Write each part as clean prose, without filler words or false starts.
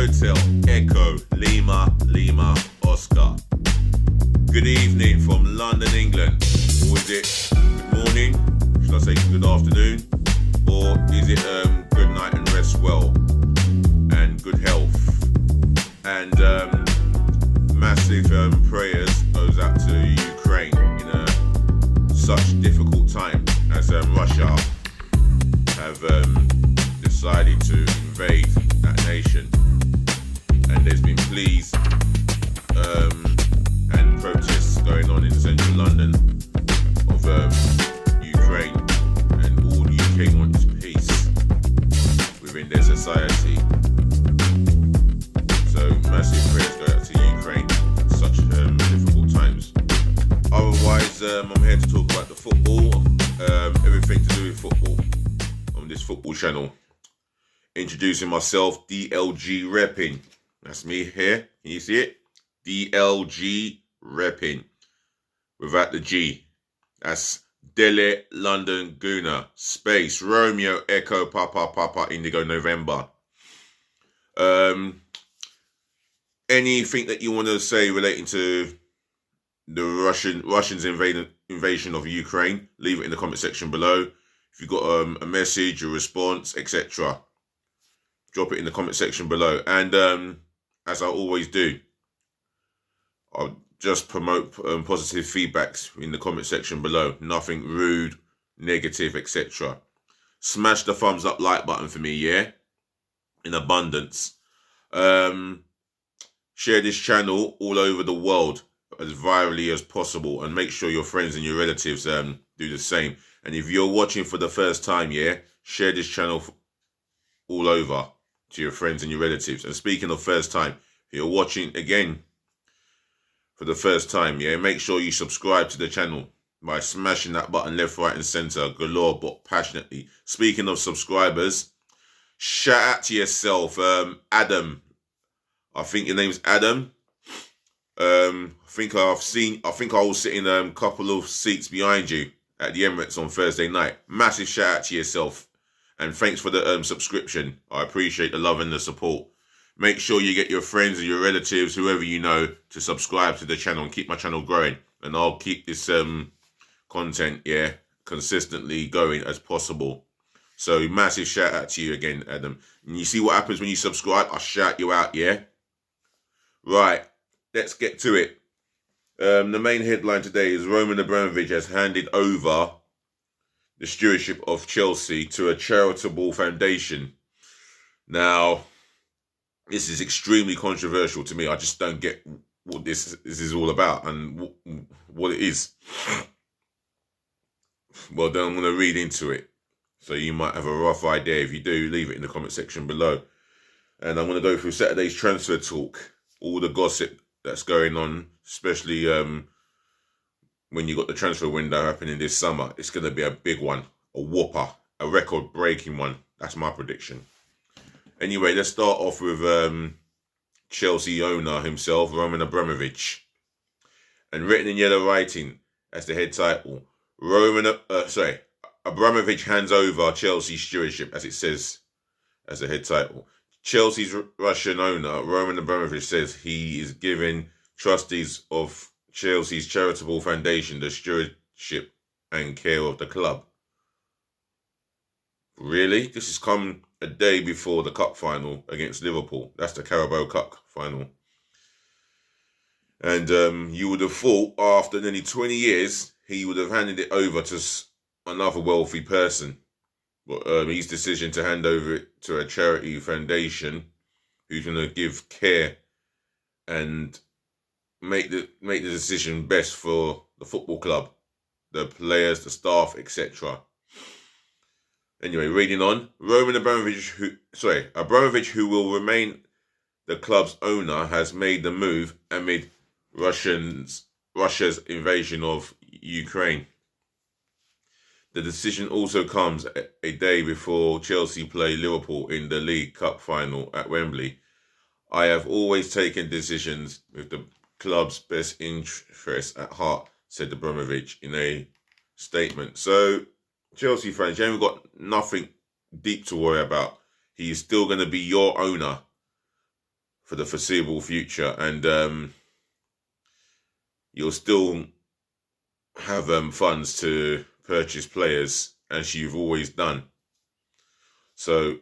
Hotel Echo Lima Lima Oscar. Good evening from London, England. Or is it good morning? Should I say good afternoon? Or is it good night and rest well? And good health? And massive prayers goes out to Ukraine in such difficult time as Russia have decided to invade that nation. And there's been pleas and protests going on in central London of Ukraine, and all UK wants peace within their society. So massive prayers go out to Ukraine at such difficult times. Otherwise, I'm here to talk about the football, everything to do with football on this football channel. Introducing myself, DLG Repping. That's me here. Can you see it? DLG Repping. Without the G. That's Delhi London Guna. Space Romeo Echo Papa Indigo November. Anything that you want to say relating to the Russians invasion of Ukraine, leave it in the comment section below. If you've got a message, a response, etc., drop it in the comment section below. And as I always do, I'll just promote positive feedbacks in the comment section below. Nothing rude, negative, etc. Smash the thumbs up like button for me, yeah? In abundance. Share this channel all over the world as virally as possible, and make sure your friends and your relatives do the same. And if you're watching for the first time, yeah, share this channel all over to your friends and your relatives. And speaking of first time, if you're watching again for the first time, yeah, make sure you subscribe to the channel by smashing that button left, right and center galore, but passionately. Speaking of subscribers, shout out to yourself, Adam. I think your name's Adam. I think I was sitting a couple of seats behind you at the Emirates on Thursday night. Massive shout out to yourself, and thanks for the subscription. I appreciate the love and the support. Make sure you get your friends and your relatives, whoever you know, to subscribe to the channel and keep my channel growing. And I'll keep this content, yeah, consistently going as possible. So massive shout out to you again, Adam. And you see what happens when you subscribe? I shout you out, yeah? Right, let's get to it. The main headline today is Roman Abramovich has handed over the stewardship of Chelsea to a charitable foundation. Now, this is extremely controversial to me. I just don't get what this is all about and what it is. Well, then I'm going to read into it, so you might have a rough idea. If you do, leave it in the comment section below. And I'm going to go through Saturday's transfer talk, all the gossip that's going on, especially when you got the transfer window happening this summer. It's going to be a big one, a whopper, a record-breaking one. That's my prediction. Anyway, let's start off with Chelsea owner himself, Roman Abramovich. And written in yellow writing as the head title, Abramovich hands over Chelsea stewardship, as it says as the head title. Chelsea's Russian owner, Roman Abramovich, says he is giving trustees of Chelsea's charitable foundation the stewardship and care of the club. Really? This has come a day before the cup final against Liverpool. That's the Carabao Cup final. And you would have thought after nearly 20 years, he would have handed it over to another wealthy person. But his decision to hand over it to a charity foundation who's going to give care and make the decision best for the football club, the players, the staff, etc. Anyway, reading on, Abramovich, who will remain the club's owner, has made the move amid Russia's invasion of Ukraine. The decision also comes a day before Chelsea play Liverpool in the League Cup final at Wembley. I have always taken decisions with the club's best interests at heart, said Abramovich in a statement. So, Chelsea fans, you haven't got nothing deep to worry about. He is still going to be your owner for the foreseeable future, and you'll still have funds to purchase players as you've always done. So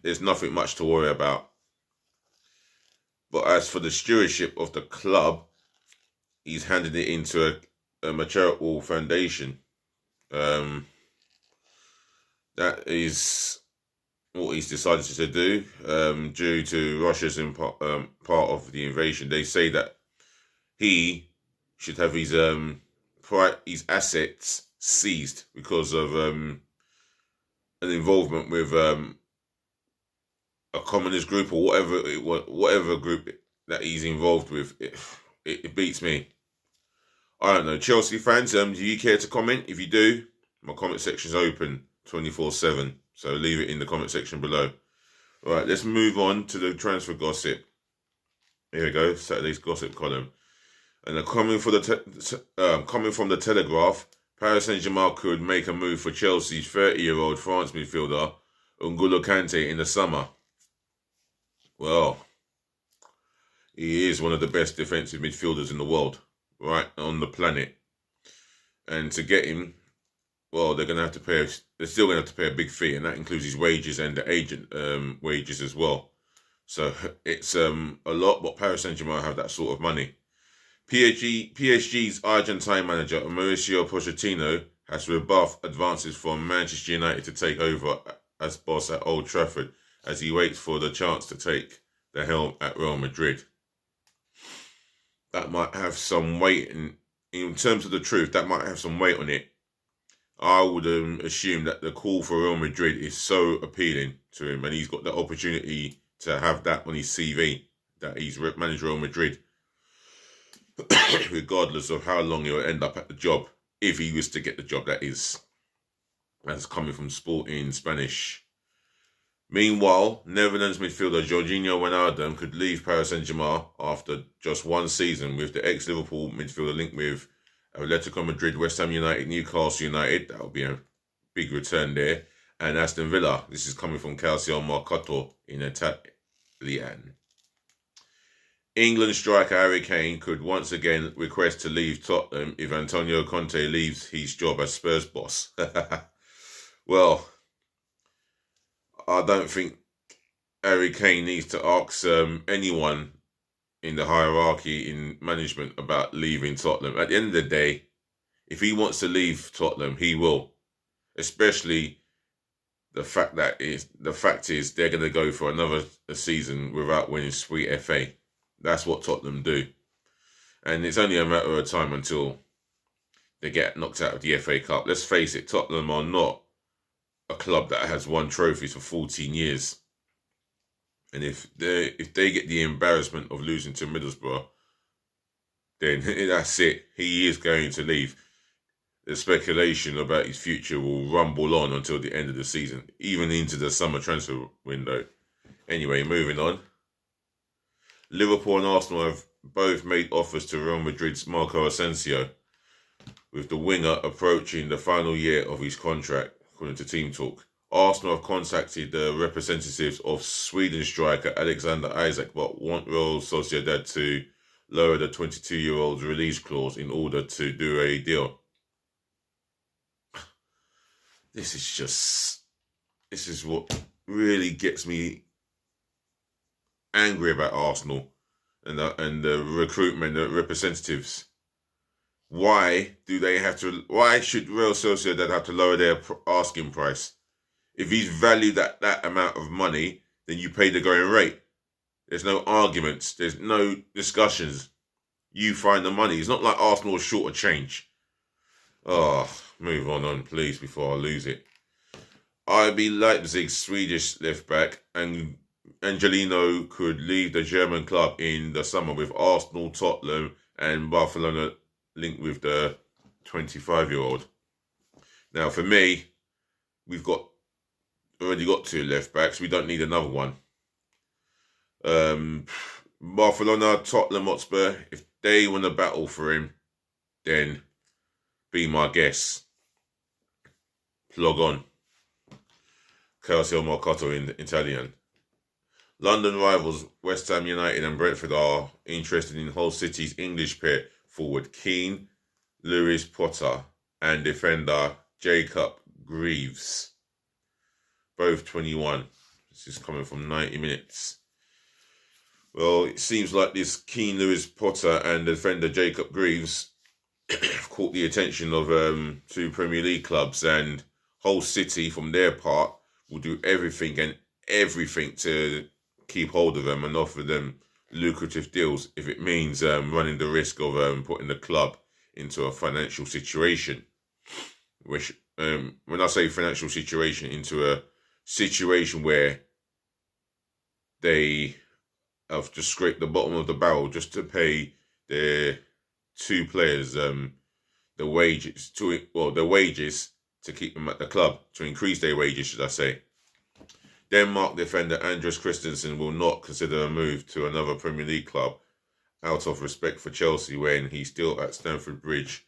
there's nothing much to worry about. But as for the stewardship of the club, he's handed it into a charitable foundation. That is what he's decided to do due to Russia's part of the invasion. They say that he should have his assets seized because of an involvement with a communist group or whatever group that he's involved with. It beats me. I don't know. Chelsea fans, do you care to comment? If you do, my comment section's open 24/7. So leave it in the comment section below. All right, let's move on to the transfer gossip. Here we go, Saturday's gossip column. And coming from the Telegraph, Paris Saint-Germain could make a move for Chelsea's 30-year-old France midfielder N'Golo Kante in the summer. Well, he is one of the best defensive midfielders in the world, right, on the planet. And to get him, well, they're still going to have to pay a big fee, and that includes his wages and the agent wages as well. So it's a lot, but Paris Saint-Germain have that sort of money. PSG's Argentine manager, Mauricio Pochettino, has rebuffed advances from Manchester United to take over as boss at Old Trafford as he waits for the chance to take the helm at Real Madrid. That might have some weight in terms of the truth, that might have some weight on it. I would assume that the call for Real Madrid is so appealing to him, and he's got the opportunity to have that on his CV, that he's managed Real Madrid, regardless of how long he'll end up at the job, if he was to get the job, that is. That's coming from Sport in Spanish. Meanwhile, Netherlands midfielder Jorginho Wijnaldum could leave Paris Saint-Germain after just one season, with the ex-Liverpool midfielder linked with Atletico Madrid, West Ham United, Newcastle United. That would be a big return there. And Aston Villa. This is coming from Calcio Mercato in Italian. England striker Harry Kane could once again request to leave Tottenham if Antonio Conte leaves his job as Spurs boss. Well, I don't think Harry Kane needs to ask anyone in the hierarchy in management about leaving Tottenham. At the end of the day, if he wants to leave Tottenham, he will. Especially the fact is they're going to go for another season without winning Sweet FA. That's what Tottenham do. And it's only a matter of time until they get knocked out of the FA Cup. Let's face it, Tottenham are not a club that has won trophies for 14 years. And if they get the embarrassment of losing to Middlesbrough, then that's it. He is going to leave. The speculation about his future will rumble on until the end of the season, even into the summer transfer window. Anyway, moving on. Liverpool and Arsenal have both made offers to Real Madrid's Marco Asensio, with the winger approaching the final year of his contract, according to Team Talk. Arsenal have contacted the representatives of Sweden striker Alexander Isak, but want Real Sociedad to lower the 22-year-old's release clause in order to do a deal. This is what really gets me angry about Arsenal and the recruitment, the representatives. Why should Real Sociedad have to lower their asking price? If he's valued at that amount of money, then you pay the going rate. There's no arguments. There's no discussions. You find the money. It's not like Arsenal is short of change. Oh, move on, please, before I lose it. RB Leipzig's Swedish left-back and Angelino could leave the German club in the summer, with Arsenal, Tottenham and Barcelona linked with the 25-year-old. Now, for me, we've already got two left-backs. We don't need another one. Barcelona, Tottenham Hotspur, if they want to battle for him, then be my guest. Plug on. Calcio Mercato in Italian. London rivals West Ham United and Brentford are interested in Hull City's English pair forward Keane, Lewis Potter, and defender Jacob Greaves, both 21. This is coming from 90 minutes. Well, it seems like this Keane, Lewis Potter, and defender Jacob Greaves caught the attention of two Premier League clubs, and Hull City, from their part, will do everything to keep hold of them and offer them lucrative deals if it means running the risk of putting the club into a financial situation. Which, when I say financial situation, into a situation where they have just scraped the bottom of the barrel just to pay their two players the wages to keep them at the club, to increase their wages, should I say. Denmark defender Andreas Christensen will not consider a move to another Premier League club out of respect for Chelsea when he's still at Stamford Bridge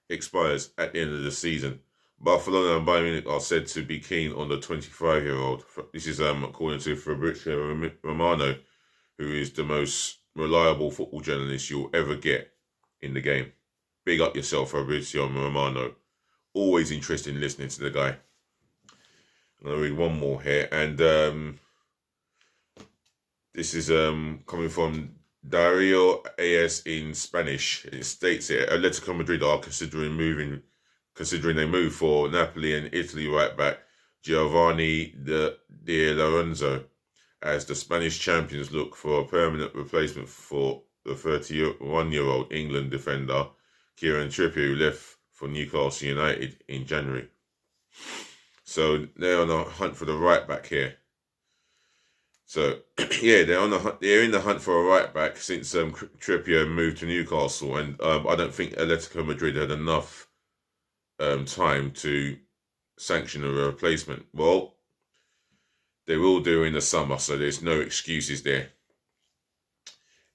expires at the end of the season. Barcelona and Bayern Munich are said to be keen on the 25-year-old. This is according to Fabrizio Romano, who is the most reliable football journalist you'll ever get in the game. Big up yourself, Fabrizio Romano. Always interested in listening to the guy. I'm going to read one more here, and this is coming from Dario AS in Spanish. It states here, Atletico Madrid are considering a move for Napoli and Italy right-back Giovanni Di Lorenzo, as the Spanish champions look for a permanent replacement for the 31-year-old England defender Kieran Trippier, who left for Newcastle United in January. So they're on a hunt for the right back here. So yeah, they're in the hunt for a right back since Trippier moved to Newcastle, and I don't think Atletico Madrid had enough time to sanction a replacement. Well, they will do in the summer, so there's no excuses there.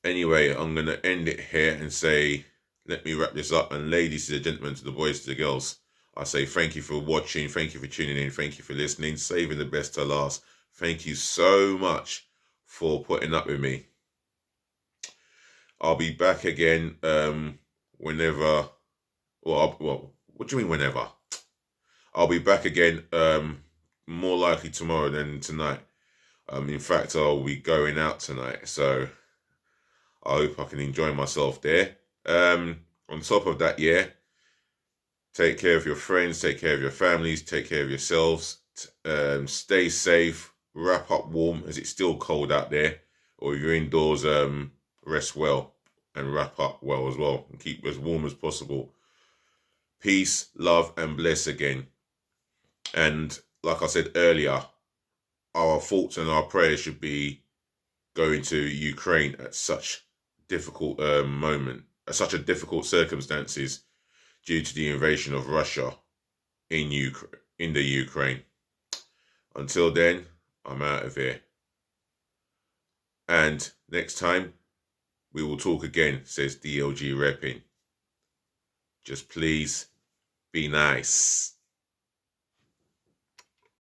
Anyway, I'm going to end it here and say, let me wrap this up. And ladies to the gentlemen, to the boys to the girls, I say thank you for watching, thank you for tuning in, thank you for listening, saving the best to last. Thank you so much for putting up with me. I'll be back again whenever, what do you mean whenever? I'll be back again more likely tomorrow than tonight. In fact, I'll be going out tonight, so I hope I can enjoy myself there. On top of that, yeah, take care of your friends, take care of your families, take care of yourselves. Stay safe, wrap up warm as it's still cold out there, or if you're indoors, rest well and wrap up well as well, and keep as warm as possible. Peace, love, and bless again. And like I said earlier, our thoughts and our prayers should be going to Ukraine at such difficult such a difficult circumstances due to the invasion of Russia in the Ukraine. Until then, I'm out of here. And next time, we will talk again, says DLG Repping. Just please be nice.